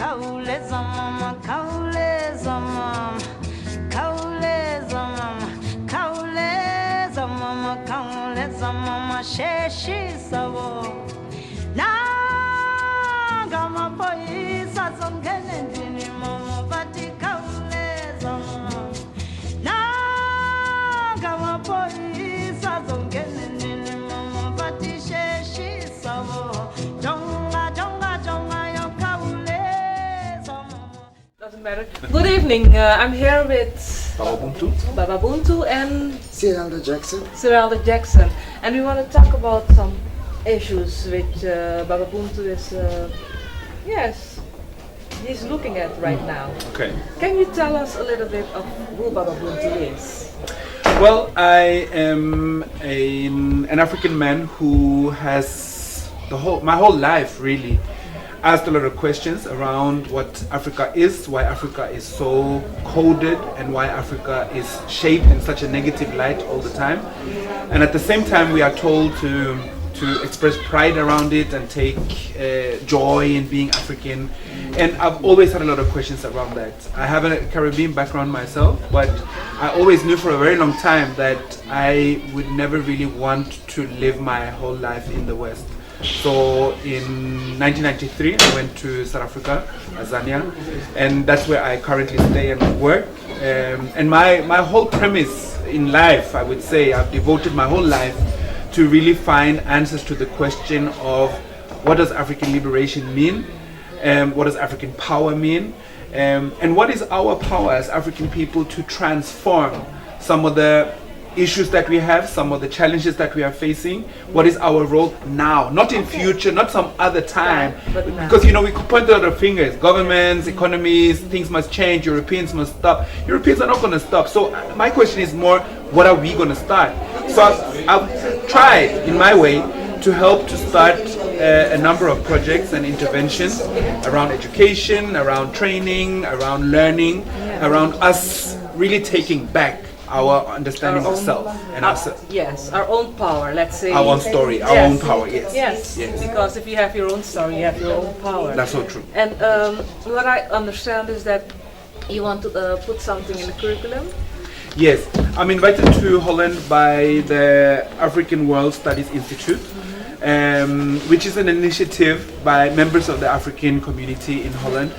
kauleza mama, kauleza mama, kauleza mama, kauleza mama, kauleza mama, sheshi sabo. Nanga mapoisa zongene ndini mama, bati kauleza mama. Nanga mapoisa zongene ndini mama, bati sheshi sabo. Jonga, jonga, jonga, yo kauleza mama. Doesn't matter. Good evening. I'm here with Baba Buntu. Baba Buntu and Cyril Jackson, and we want to talk about some issues which Baba Buntu is, yes, he's looking at right now. Okay. Can you tell us a little bit of who Baba Buntu is? Well, I am an African man who has my whole life really asked a lot of questions around what Africa is, why Africa is so coded, and why Africa is shaped in such a negative light all the time. And at the same time, we are told to express pride around it and take joy in being African. And I've always had a lot of questions around that. I have a Caribbean background myself, but I always knew for a very long time that I would never really want to live my whole life in the West. So in 1993, I went to South Africa, Azania, and that's where I currently stay and work. And my whole premise in life, I would say, I've devoted my whole life to really find answers to the question of what does African liberation mean, what does African power mean, and what is our power as African people to transform some of the issues that we have, some of the challenges that we are facing. What is our role now, not in future, not some other time, because you know we could point a lot of fingers, governments, economies, things must change, Europeans must stop. Europeans are not going to stop. So my question is more, what are we going to start? So I've tried in my way to help to start a number of projects and interventions around education, around training, around learning, around us really taking back our understanding of self and ourselves. Yes, our own power, let's say. Our own story, our own power, yes. Yes, because if you have your own story, you have your own power. That's so true. And what I understand is that you want to put something in the curriculum. Yes, I'm invited to Holland by the African World Studies Institute, which is an initiative by members of the African community in Holland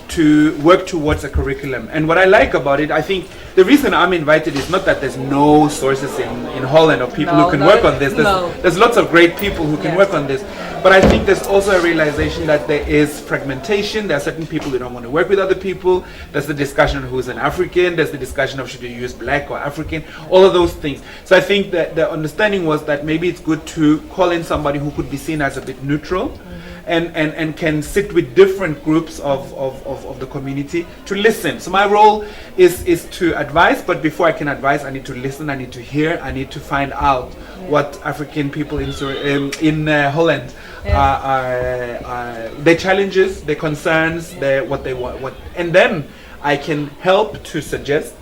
to work towards a curriculum. And what I like about it, I think the reason I'm invited is not that there's no sources in Holland of people who can work on this. There's lots of great people who can work on this. But I think there's also a realization that there is fragmentation. There are certain people who don't want to work with other people. There's the discussion of who's an African. There's the discussion of should you use black or African. All of those things. So I think that the understanding was that maybe it's good to call in somebody who could be seen as a bit neutral and can sit with different groups of the community to listen. So my role is to advise, but before I can advise, I need to listen, I need to hear, I need to find out what African people in Holland their challenges, their concerns, what they want, and then I can help to suggest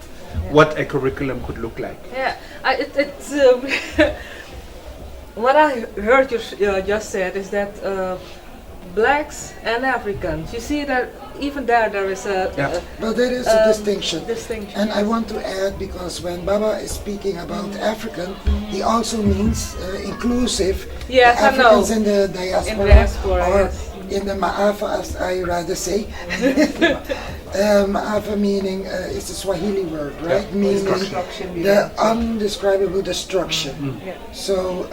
what a curriculum could look like. Yeah, it's what I heard you just said is that blacks and Africans, you see that even there is a but there is a distinction. And yes. I want to add, because when Baba is speaking about African, he also means inclusive. Yes, the Africans I know. In the diaspora, In diaspora, or yes. in the Maafa, as I rather say. Maafa meaning it's a Swahili word, right? Meaning the undescribable destruction. So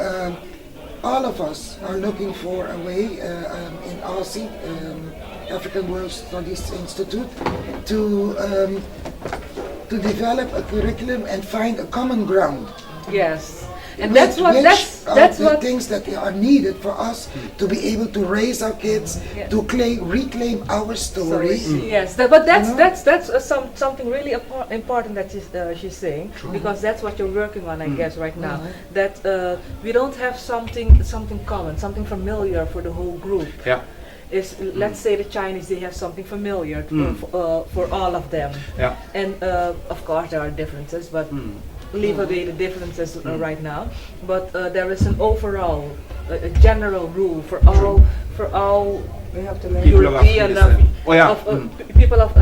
all of us are looking for a way in ASI, African World Studies Institute, to develop a curriculum and find a common ground. Yes, and that's what things that are needed for us to be able to raise our kids, to reclaim our story. Yes, but that's something really important that she's saying, because that's what you're working on, I guess, right now. That we don't have something common, something familiar for the whole group. Yeah. Let's say the Chinese, they have something familiar for all of them. Yeah. And of course there are differences, but leave away the differences right now. But there is an overall, a general rule for all We have to learn. People of African European, descent. Oh, yeah. people of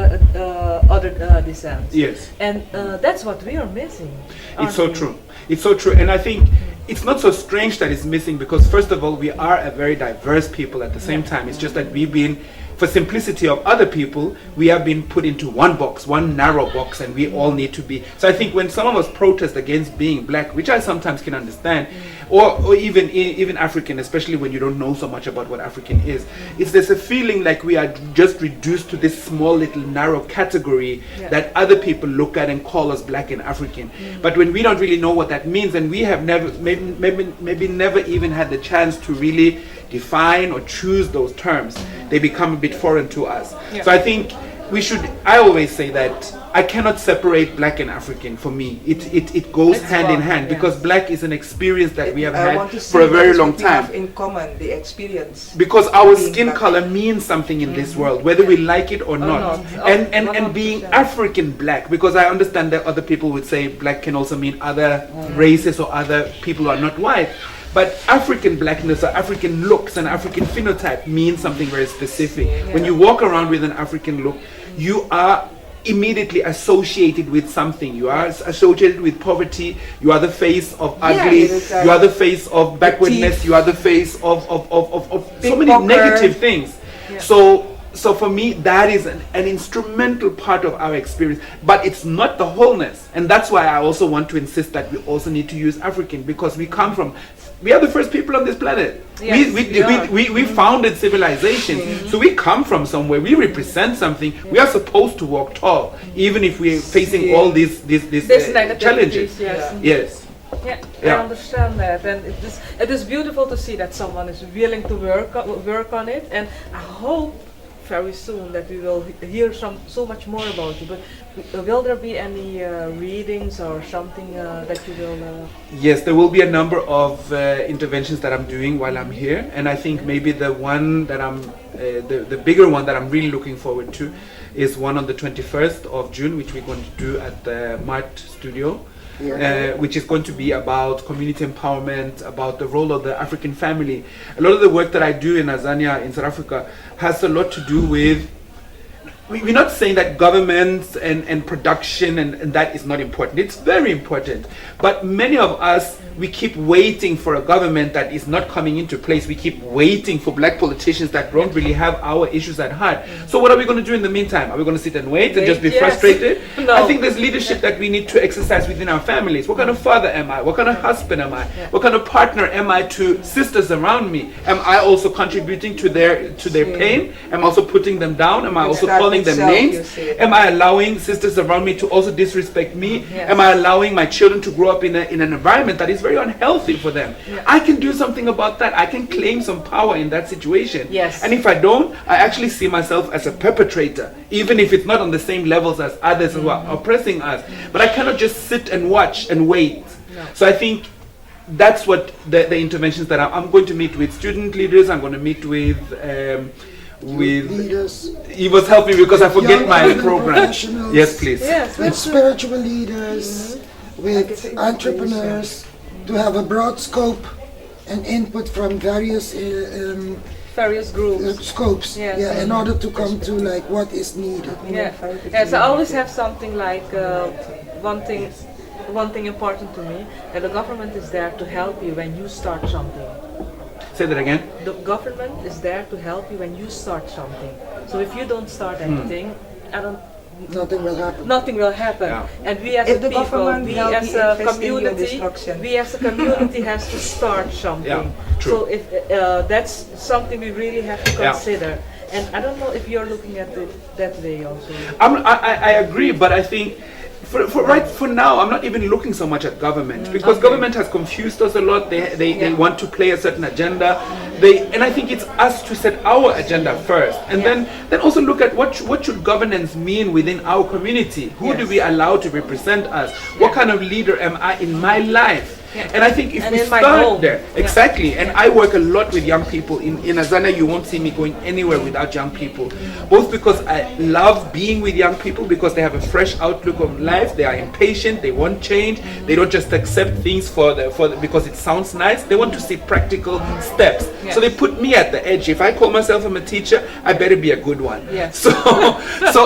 other descents. Yes. And that's what we are missing. It's so true. It's so true. And I think it's not so strange that it's missing because, first of all, we are a very diverse people at the same time. It's just that we've been, for simplicity of other people, we have been put into one box, one narrow box, and we all need to be. So I think when some of us protest against being black, which I sometimes can understand, or even African, especially when you don't know so much about what African is, there's a feeling like we are just reduced to this small little narrow category that other people look at and call us black and African. But when we don't really know what that means, and we have never, maybe never even had the chance to really define or choose those terms, they become a bit foreign to us. So I think we should, I always say that I cannot separate black and African. For me, it goes hand in hand, because black is an experience that we have had for a very long time. Have in common the experience, because our skin color means something in this world, whether we like it or not. And being African black, because I understand that other people would say black can also mean other races or other people who are not white. But African blackness or African looks and African phenotype means something very specific. When you walk around with an African look, you are immediately associated with something. You are associated with poverty. You are the face of ugly. You are the face of backwardness. You are the face of so many negative things. So for me, that is an instrumental part of our experience, but it's not the wholeness. And that's why I also want to insist that we also need to use African, because we are the first people on this planet. Yes, we founded civilization. So we come from somewhere. We represent something. We are supposed to walk tall, even if we're facing all these challenges. Yes. Yeah, I understand that, and it is beautiful to see that someone is willing to work on it, and I hope very soon that we will hear so much more about you. But will there be any readings or something that you will? Yes, there will be a number of interventions that I'm doing while I'm here, and I think maybe the one that the bigger one that I'm really looking forward to is one on the 21st of June, which we're going to do at the Mart Studio. Which is going to be about community empowerment, about the role of the African family. A lot of the work that I do in Azania, in South Africa, has a lot to do with, we're not saying that government and production and that is not important. It's very important. But many of us, we keep waiting for a government that is not coming into place. We keep waiting for black politicians that don't really have our issues at heart. So what are we going to do in the meantime? Are we going to sit and wait and just be frustrated? No. I think there's leadership that we need to exercise within our families. What kind of father am I? What kind of husband am I? What kind of partner am I to sisters around me? Am I also contributing to their pain? Am I also putting them down? Am I also calling them names? Am I allowing sisters around me to also disrespect me? Am I allowing my children to grow up in an environment that is very unhealthy for them? I can do something about that. I can claim some power in that situation. And if I don't, I actually see myself as a perpetrator, even if it's not on the same levels as others who are oppressing us. But I cannot just sit and watch and wait. So I think that's what the interventions that I'm going to meet with student leaders. I'm going to meet with leaders. He was helping me because I forget my program. Yes, please. With spiritual leaders, with entrepreneurs, to have a broad scope and input from various groups, scopes, in order to come to like what is needed. So I always have something like one thing important to me, that the government is there to help you when you start something. Say that again. The government is there to help you when you start something. So if you don't start anything, nothing will happen. Nothing will happen. And we as a people, we as a community has to start something. So if that's something we really have to consider. And I don't know if you're looking at it that way also. I agree, but I think for now, I'm not even looking so much at government, because government has confused us a lot. They want to play a certain agenda. And I think it's us to set our agenda first, and then also look at what should governance mean within our community. Who do we allow to represent us? What kind of leader am I in my life? And I think if And we in my start home. there, Yeah. exactly, and I work a lot with young people. In Azania, you won't see me going anywhere without young people, both because I love being with young people because they have a fresh outlook of life, they are impatient, they want change, they don't just accept things because it sounds nice, they want to see practical steps. Yes. So they put me at the edge. If I call myself I'm a teacher, I better be a good one. Yes. So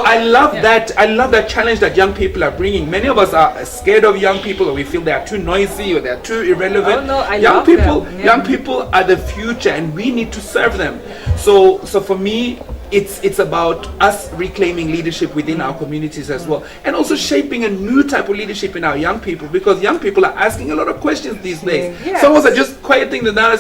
I love that. I love that challenge that young people are bringing. Many of us are scared of young people, or we feel they are too noisy or they are too irrelevant. Oh, no, I young love people, them. Yeah. young people are the future, and we need to serve them. So for me, it's about us reclaiming leadership within our communities as well, and also shaping a new type of leadership in our young people, because young people are asking a lot of questions these days. Yes. Some of us are just quieting them down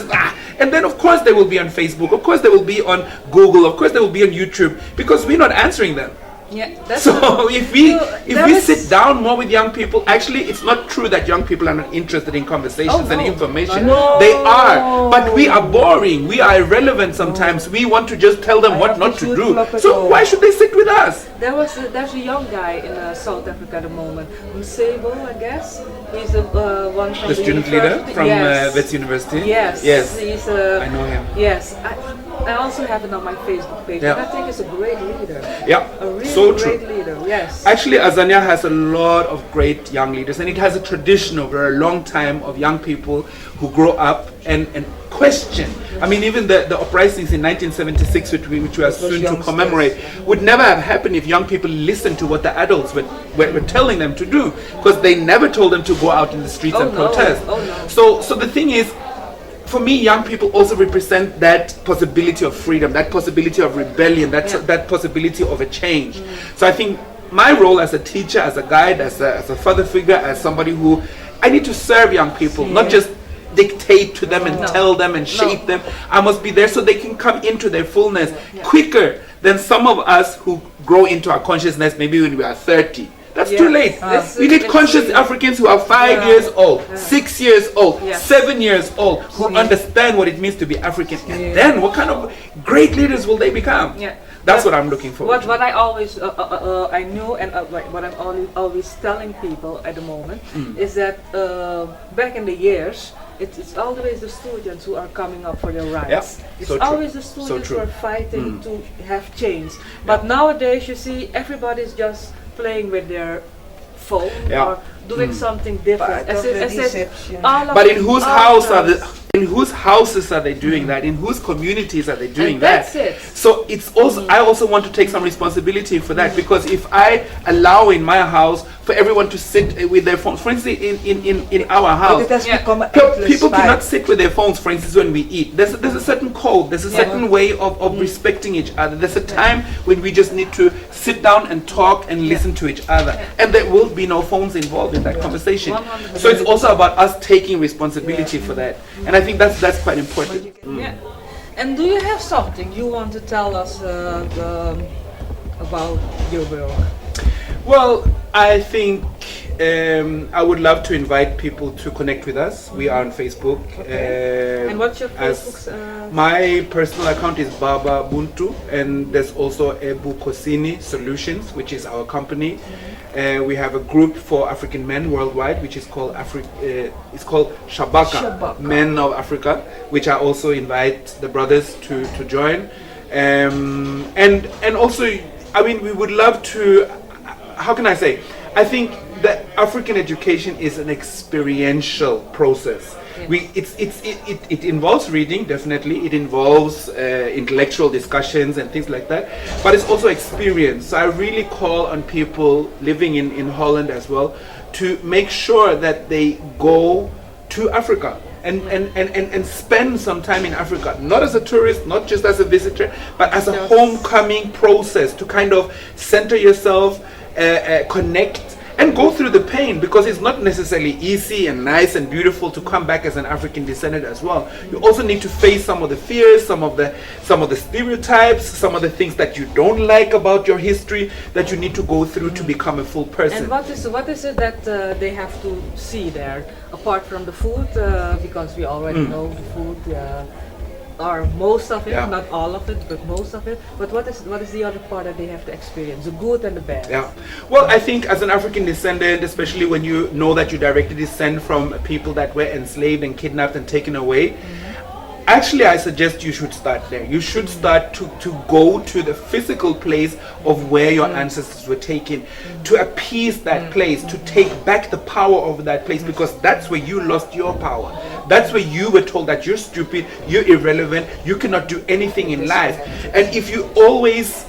and then of course they will be on Facebook, of course they will be on Google, of course they will be on YouTube, because we're not answering them. Yeah, that's So if we there is- sit down more with young people, actually it's not true that young people are not interested in conversations and information. No. They are, but we are boring, we are irrelevant sometimes. We want to just tell them what not to do. So why should they sit with us? There's a young guy in South Africa at the moment, Msebo, I guess. He's the one from The student leader university. from Yes. Wits University? Yes. Yes. He's I know him. Yes. I also have it on my Facebook page. Yeah. And I think he's a great leader. Yeah, A really so true. great leader. Yes. Actually, Azania has a lot of great young leaders, and it has a tradition over a long time of young people who grow up and question. I mean, even the uprisings in 1976, which we are soon to commemorate, would never have happened if young people listened to what the adults were telling them to do, because they never told them to go out in the streets and protest. Oh, no. So the thing is, for me, young people also represent that possibility of freedom, that possibility of rebellion, that possibility of a change. So I think my role as a teacher, as a guide, as a father figure, as somebody who, I need to serve young people, not just dictate to them and tell them and shape them. I must be there so they can come into their fullness quicker than some of us who grow into our consciousness maybe when we are 30. That's too late. We need conscious Africans who are 5 years old, 6 years old, 7 years old, who understand what it means to be African. And then what kind of great leaders will they become? Yeah. That's what I'm looking for. What I always I knew, and what I'm always telling people at the moment is that back in the years, it's always the students who are coming up for their rights. Yeah, It's so true. always the students true. who are fighting to have change. But nowadays, you see, everybody's just playing with their phone or doing something different. Part of the As if deception. all of But in it- whose all house of are us- the? In whose houses are they doing that? In whose communities are they doing And that? that's it. So it's also I also want to take some responsibility for that, because if I allow in my house for everyone to sit with their phones, for instance, in our But house, it has become an Pe- endless people fight. cannot sit with their phones, for instance, when we eat. There's a certain code, there's a certain way of respecting each other. There's a time when we just need to sit down and talk and listen to each other. And there will be no phones involved in that conversation. 100%. So it's also about us taking responsibility for that. And I think that's quite important. Yeah. And do you have something you want to tell us about your work? Well, I think I would love to invite people to connect with us. We are on Facebook. And what's your as Facebook? My personal account is Baba Buntu, and there's also Ebu Kosini Solutions, which is our company. We have a group for African men worldwide, which is called it's called Shabaka, Men of Africa, which I also invite the brothers to join. And also, I mean, we would love to. How can I say? I think that African education is an experiential process. It involves reading, definitely. It involves intellectual discussions and things like that. But it's also experience. So I really call on people living in Holland as well to make sure that they go to Africa and spend some time in Africa, not as a tourist, not just as a visitor, but as a homecoming process to kind of center yourself, connect, and go through the pain, because it's not necessarily easy and nice and beautiful to come back as an African descendant as well. You also need to face some of the fears, some of the stereotypes, some of the things that you don't like about your history that you need to go through to become a full person. And what is it that they have to see there, apart from the food? Because we already know the food. or most of it, Yeah. not all of it, but most of it. But what is the other part that they have to experience? The good and the bad. Yeah. Well, I think as an African descendant, especially when you know that you directly descend from people that were enslaved and kidnapped and taken away, actually I suggest you should start there. You should start to go to the physical place of where your ancestors were taken, to appease that place, to take back the power of that place, because that's where you lost your power. That's where you were told that you're stupid, you're irrelevant, you cannot do anything in life. And if you always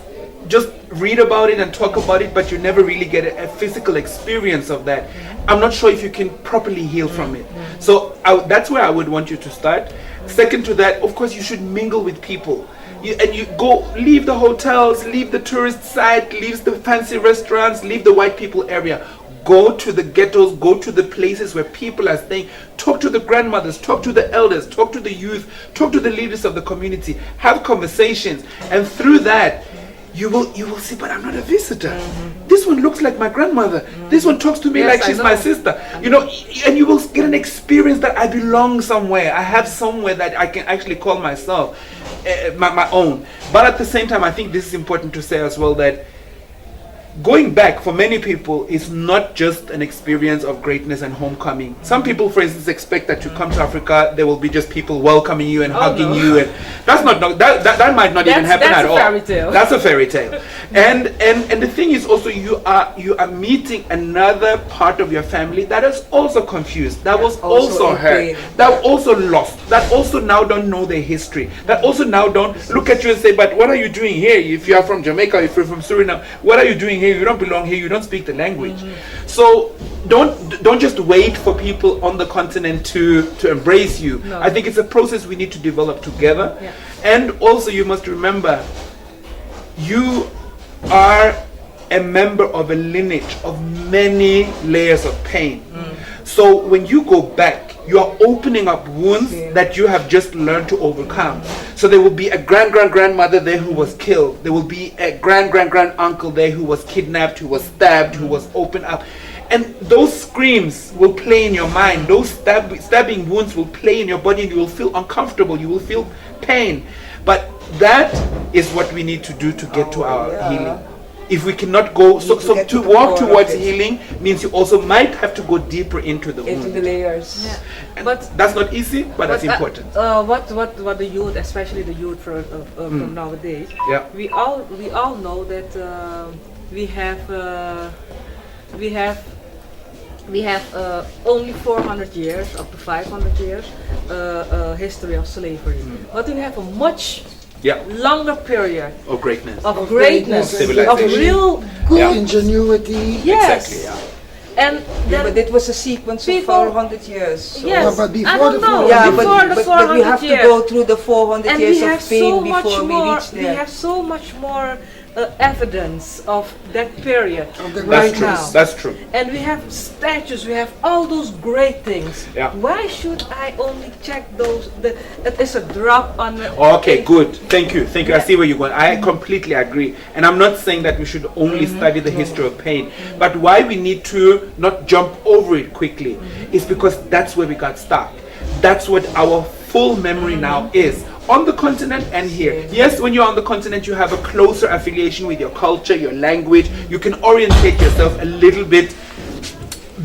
just read about it and talk about it, but you never really get a physical experience of that, I'm not sure if you can properly heal from it. So that's where I would want you to start. Second to that, of course, you should mingle with people. You go, leave the hotels, leave the tourist site, leave the fancy restaurants, leave the white people area. Go to the ghettos, go to the places where people are staying. Talk to the grandmothers, talk to the elders, talk to the youth, talk to the leaders of the community. Have conversations, and through that, you will see, but I'm not a visitor. This one looks like my grandmother. This one talks to me like she's my sister. You know, and you will get an experience that I belong somewhere. I have somewhere that I can actually call myself my own. But at the same time, I think this is important to say as well, that going back for many people is not just an experience of greatness and homecoming. Some people, for instance, expect that you come to Africa, there will be just people welcoming you and hugging you, and that's not that might not even happen at all. That's a fairy tale. That's a fairy tale. And the thing is also, you are meeting another part of your family that is also confused, that was also hurt, that also lost, that also now don't know their history, that also now don't look at you and say, but what are you doing here? If you are from Jamaica, if you're from Suriname, what are you doing here? You don't belong here, you don't speak the language. So don't just wait for people on the continent to embrace you. No. I think it's a process we need to develop together. And also, you must remember, you are a member of a lineage of many layers of pain. So when you go back, you are opening up wounds that you have just learned to overcome. So there will be a grandmother there who was killed. There will be a grand uncle there who was kidnapped, who was stabbed, who was opened up. And those screams will play in your mind. Those stabbing wounds will play in your body, and you will feel uncomfortable. You will feel pain. But that is what we need to do to get to our healing. If we cannot go, so to walk towards healing means you also might have to go deeper into the wound. Into the layers. And But that's not easy, but that's important. What the youth, especially the youth from nowadays, we all know that we have only 400 years up to 500 years history of slavery, but we have a much longer period of greatness, of real good ingenuity. Yes. Exactly. And But it was a sequence of 400 years. So Yes, but before I don't the know. 400 Before the 400 but we have years. to go through the 400 And years we have of pain so much before we more. reach We there. have so much more evidence of that period the right That's true. now. That's true. And we have statues. We have all those great things. Yeah. Why should I only check those? That is a drop on the. Okay, good. Thank you. I see where you're going. I completely agree. And I'm not saying that we should only study the history of pain, but why we need to not jump over it quickly is because that's where we got stuck. That's what our full memory now is. On the continent and here. Yes, when you're on the continent, you have a closer affiliation with your culture, your language. You can orientate yourself a little bit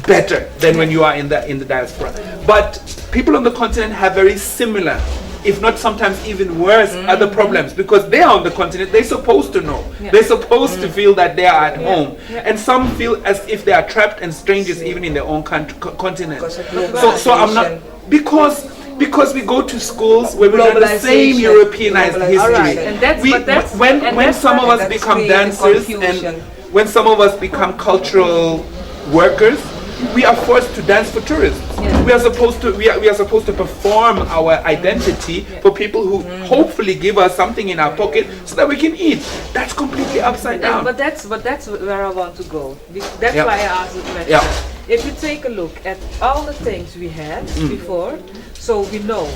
better than when you are in the diaspora. But people on the continent have very similar, if not sometimes even worse, other problems, because they are on the continent. They're supposed to know. They're supposed to feel that they are at home. And some feel as if they are trapped and strangers even in their own continent. So I'm not, because we go to schools where we learn the same Europeanized history. And when some of us become dancers and when some of us become cultural workers, we are forced to dance for tourists. We are supposed to perform our identity for people who hopefully give us something in our pocket so that we can eat. That's completely upside down. But that's where I want to go. That's why I asked the question. If you take a look at all the things we had before, so we know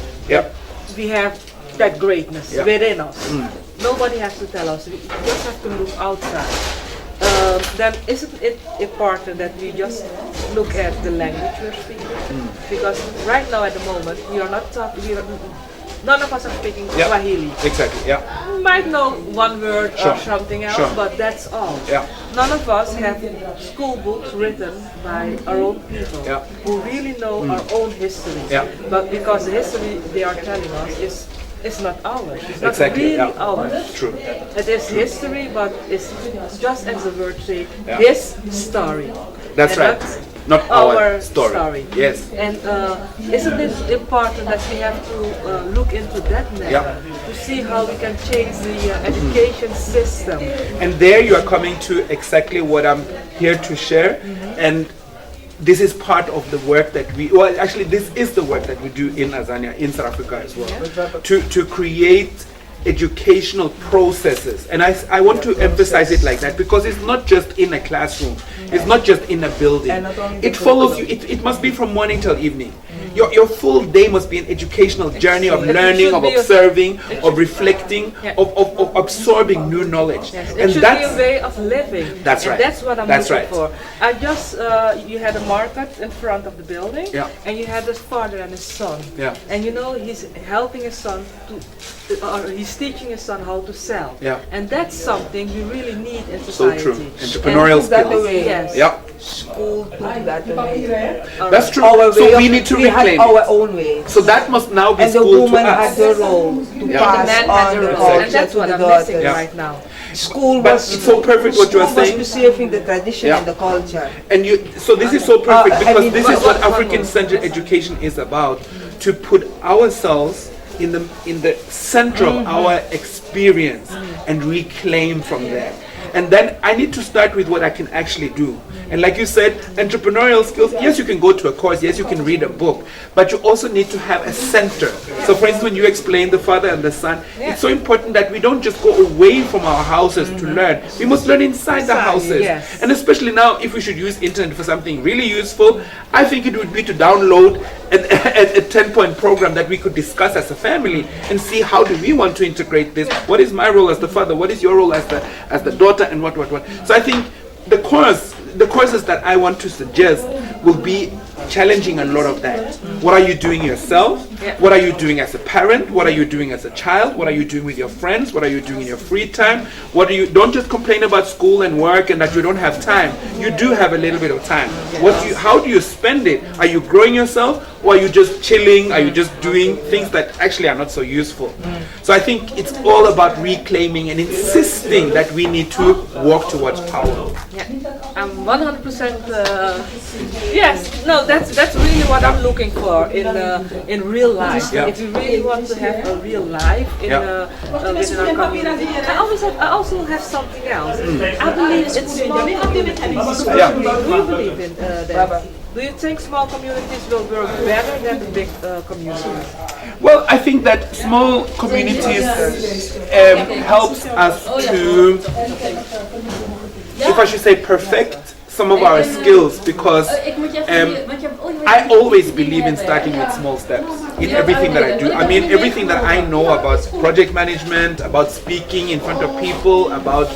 we have that greatness within us. Nobody has to tell us. We just have to look outside. Then isn't it important that we just look at the language we're speaking? Because right now at the moment we are not talking. none of us are speaking Yeah. Swahili. Exactly. Yeah. We might know one word Sure. or something else, Sure. but that's all. Yeah. None of us have school books written by our own people Yeah. who really know our own history. Yeah. But because the history they are telling us is it's not ours. It's not Exactly, really yeah. ours. True. It is history, but it's just as the word say, Yeah. his story. That's And right. Not our story. Yes. And isn't it important that we have to look into that matter Yeah. to see how we can change the education system? And there you are coming to exactly what I'm here to share. And this is part of the work that well, actually, this is the work that we do in Azania, in South Africa as well, to create educational processes. And I want to emphasize it like that because it's not just in a classroom, it's not just in a building. It follows you, it must be from morning till evening. Your full day must be an educational journey of learning, of observing, of reflecting, of absorbing new knowledge. Yes, it And should that's be a way of living. That's and right. That's what I'm That's looking right. for. I just, you had a market in front of the building, Yeah. and you had this father and his son. Yeah. And you know, he's helping his son or he's teaching his son how to sell. Yeah. And that's something we really need in so society. true. Entrepreneurial And that skills. away. Yes. Yeah. School took that away. That's true. Our way So of- we need to we had reclaim our it. own way. So that must now be And the school to woman had us. the role to Yeah. pass the man on has a the role, culture and that's to what the I'm missing daughters. right now. School But was it's so perfect what you are school was saying. preserving the tradition Yeah. and the culture. And you, so this is so perfect I because mean, this is what one more. African-centered education is about: to put ourselves in the center of our experience and reclaim from there. And then I need to start with what I can actually do. And like you said, entrepreneurial skills, yes, you can go to a course, yes, you can read a book, but you also need to have a center. So for instance, when you explain the father and the son, it's so important that we don't just go away from our houses to learn. We must learn inside the houses. Yes. And especially now, if we should use internet for something really useful, I think it would be to download a 10-point program that we could discuss as a family and see how do we want to integrate this. What is my role as the father? What is your role as the daughter? And what. So I think the courses that I want to suggest will be challenging a lot of that. What are you doing yourself? What are you doing as a parent? What are you doing as a child? What are you doing with your friends? What are you doing in your free time? Don't just complain about school and work and that you don't have time. You do have a little bit of time. How do you spend it? Are you growing yourself, or are you just chilling? Are you just doing things that actually are not so useful? So I think it's all about reclaiming and insisting that we need to walk towards power. Yeah, I'm 100%. Yes, no, that's really what I'm looking for in real life. Yeah. If you really want to have a real life within our community, I also have something else. I believe in small communities. Yeah. Do you believe in that? Do you think small communities will work better than the big communities? Well, I think that small communities helps us to, if I should say, perfect some of our skills, because I always believe in starting with small steps in everything that I do. I mean, everything that I know about project management, about speaking in front of people, about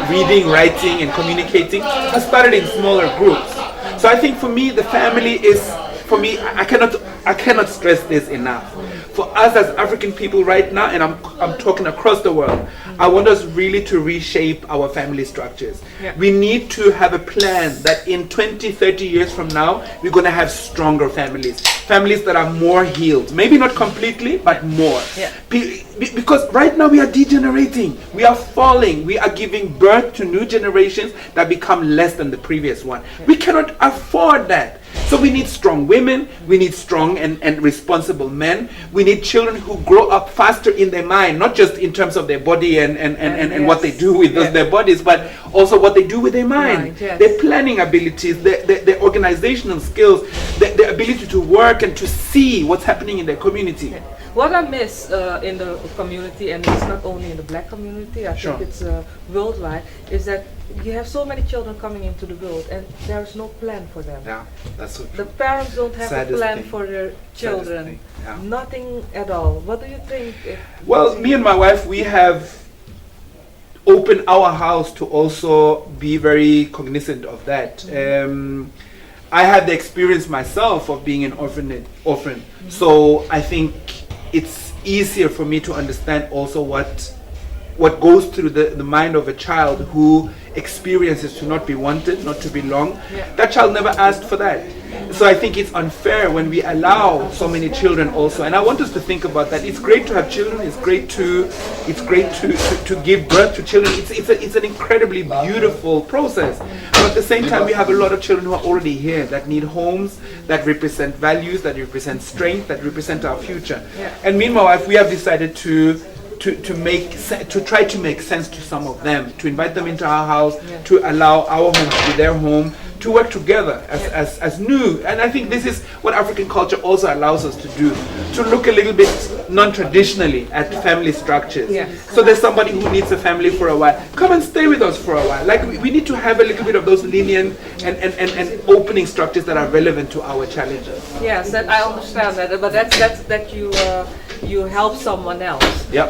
reading, writing, and communicating, I started in smaller groups. So I think for me, the family is, for me, I cannot stress this enough. For us as African people right now, and I'm talking across the world, I want us really to reshape our family structures. Yeah. We need to have a plan that in 20, 30 years from now, we're going to have stronger families. Families that are more healed. Maybe not completely, but more. Yeah. Because right now we are degenerating. We are falling. We are giving birth to new generations that become less than the previous one. Yeah. We cannot afford that. So we need strong women, we need strong and responsible men, we need children who grow up faster in their mind, not just in terms of their body and what they do with their bodies, but also what they do with their mind. Yes. Their planning abilities, their organizational skills, their ability to work and to see what's happening in their community. Yeah. What I miss in the community, and it's not only in the black community, I think it's worldwide, is that you have so many children coming into the world and there is no plan for them. Yeah, that's so true. The parents don't have Saddest a plan thing. for their children. Yeah. Nothing at all. What do you think? Well, me and my wife, we have opened our house to also be very cognizant of that. I had the experience myself of being an orphan. So I think it's easier for me to understand also what goes through the mind of a child who experiences to not be wanted, not to belong. That child never asked for that. So I think it's unfair when we allow so many children also. And I want us to think about that. It's great to have children. It's great to give birth to children. It's an incredibly beautiful process. But at the same time, we have a lot of children who are already here that need homes, that represent values, that represent strength, that represent our future. And meanwhile, we have decided to try to make sense to some of them, to invite them into our house, to allow our home to be their home, to work together as new. And I think this is what African culture also allows us to do, to look a little bit non-traditionally at family structures. So there's somebody who needs a family for a while, come and stay with us for a while. Like we need to have a little bit of those lenient and opening structures that are relevant to our challenges. Yes, that I understand that, but that's that you help someone else.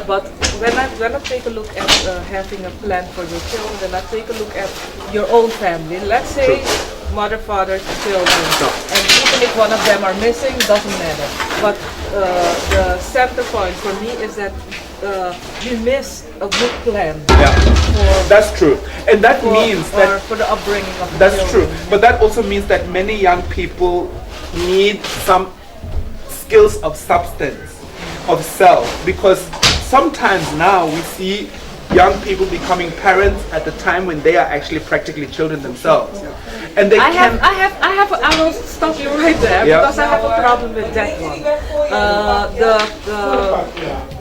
But when I take a look at having a plan for your children, then I take a look at your own family. Let's say mother, father, children, and even if one of them are missing, doesn't matter. But the center point for me is that we miss a good plan. That's true, and that means that for the upbringing of the that's children. true. But that also means that many young people need some skills of substance, of self, because sometimes now we see young people becoming parents at the time when they are actually practically children themselves, and they I will stop you right there because I have a problem with that one.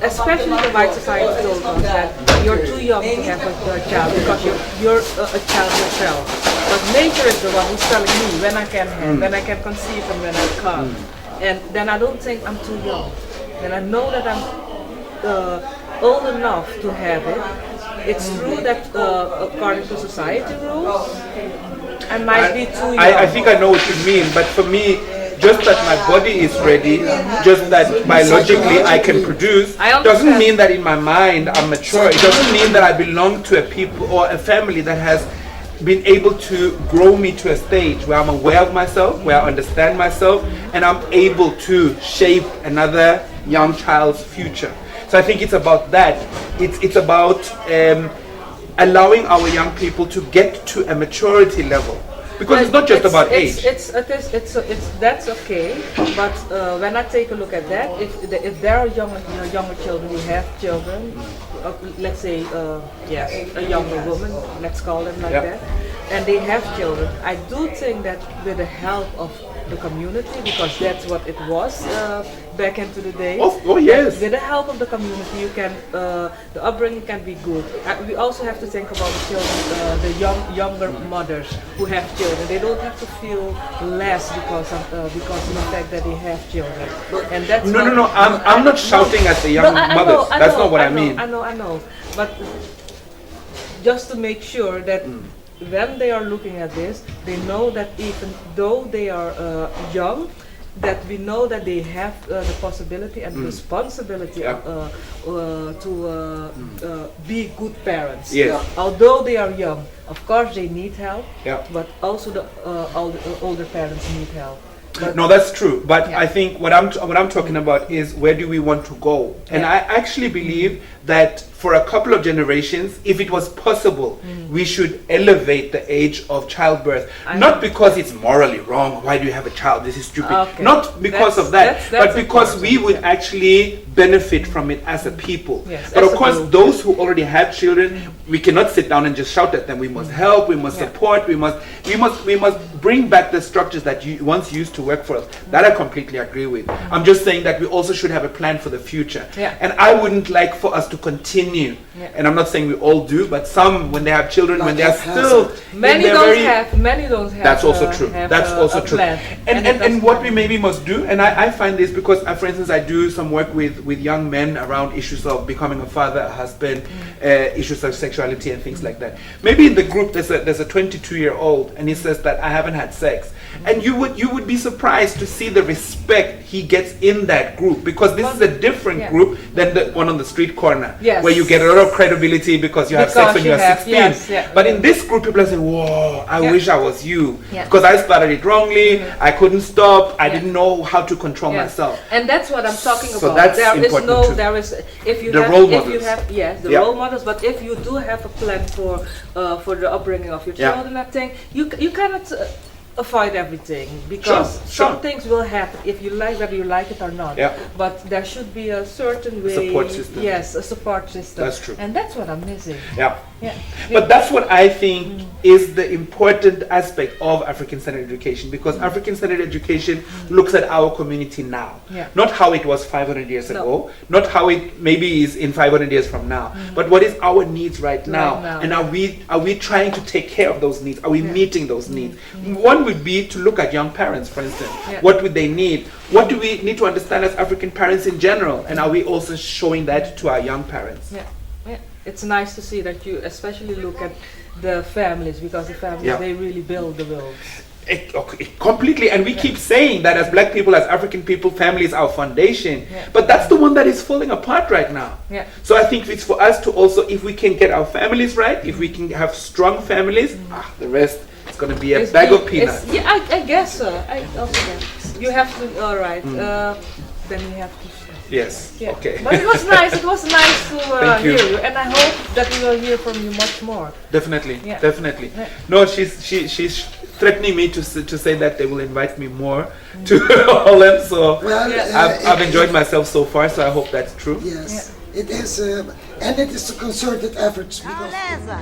Especially the white society told us that you're too young to have a child because you're a child yourself. But nature is the one who's telling me when I can have, when I can conceive, and when I can't. And then I don't think I'm too young. Then I know that I'm old enough to have it. It's true that according to society rules, I might be too young. I think I know what you mean, but for me, just that my body is ready, just that biologically I can produce, doesn't mean that in my mind I'm mature. It doesn't mean that I belong to a people or a family that has been able to grow me to a stage where I'm aware of myself, where I understand myself, and I'm able to shape another young child's future. So I think it's about that. It's about allowing our young people to get to a maturity level, because it's not just about age. That's okay. But when I take a look at that, if there are younger children, you have children, let's say a younger woman, let's call them like that, and they have children, I do think that with the help of the community, because that's what it was back into the day. Oh yes. With the help of the community, you can the upbringing can be good. We also have to think about the children, the younger mothers who have children. They don't have to feel less because of the fact that they have children. And that's no. I'm not shouting at the young mothers. That's not what I mean. I know. But just to make sure that when they are looking at this, they know that even though they are young, that we know that they have the possibility and responsibility to be good parents. Although they are young, of course they need help, but also the older parents need help. No, that's true. But I think what I'm talking about is where do we want to go? And I actually believe that for a couple of generations, if it was possible, we should elevate the age of childbirth. Not because it's morally wrong. Why do you have a child? This is stupid. Not because of that, but because we would actually benefit from it as a people. But of course, those who already have children, we cannot sit down and just shout at them. We must help. We must support. We must bring back the structures that once used to work for us. That I completely agree with. I'm just saying that we also should have a plan for the future. And I wouldn't like for us to continue. And I'm not saying we all do, but some, when they have children, when they are still many don't have. That's also true. That's also true. And what we maybe must do, and I find this because, for instance, I do some work with young men around issues of becoming a father, a husband, issues of sexuality and things like that. Maybe in the group there's a 22-year-old, and he says that I haven't had sex. And you would be surprised to see the respect he gets in that group, because this is a different group than the one on the street corner. corner, Yes. where you get a lot of credibility because you have sex Because when you you're have, 16. yes, yeah. But in this group, people are saying, whoa, I Yeah. wish I was you. Yeah. Because I started it wrongly, I couldn't stop, I Yeah. didn't know how to control Yes. myself. And that's what I'm talking So about. that's There is important no, too. there is, if you The have, role if you models. have, yes, the Yeah. role models. But if you do have a plan for the upbringing of your Yeah. children, I think you cannot avoid everything, because Sure. some things will happen if you like, whether you like it or not. Yeah. But there should be a certain way. Support system. Yes, a support system. That's true. And that's what I'm missing. Yeah. Yeah. But that's what I think is the important aspect of African-centered education, because African-centered education looks at our community now, Yeah. not how it was 500 years No. ago, not how it maybe is in 500 years from now, but what is our needs right now, now. and are we trying to take care of those needs? Are we Yeah. meeting those needs? One would be to look at young parents, for instance. Yeah. What would they need? What do we need to understand as African parents in general, and are we also showing that to our young parents? Yeah, yeah. It's nice to see that you especially look at the families, because the families, Yeah. they really build the world. Completely, and we keep saying that as black people, as African people, family is our foundation, Yeah. but that's the one that is falling apart right now. Yeah. So I think it's for us to also, if we can get our families right, if we can have strong families, the rest is going to be a It's bag big- of peanuts. it's- Yeah, I guess so. I also guess. You have to, all right. Then you have to. Yes. Yeah. Okay. But it was nice. It was nice to Thank you. hear you, and I hope that we will hear from you much more. Definitely. Yeah. Definitely. Yeah. No, she's threatening me to say that they will invite me more to Holland. So Well, Yeah. I've enjoyed myself so far. So I hope that's true. Yes, it is, and it is a concerted effort. Because Kauleza.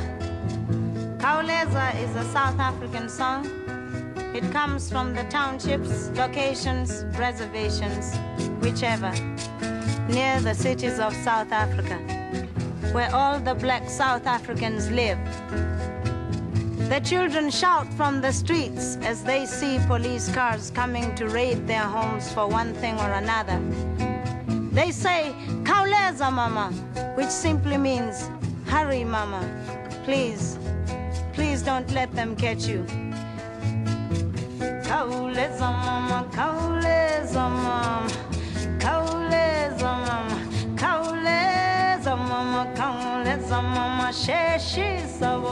Kauleza is a South African song. It comes from the townships, locations, reservations, whichever, near the cities of South Africa, where all the black South Africans live. The children shout from the streets as they see police cars coming to raid their homes for one thing or another. They say, Kauleza mama, which simply means, hurry mama, please, please don't let them catch you. Kauleza mama, kauleza mama, kauleza mama, kauleza mama, kauleza mama, sheshi sabo.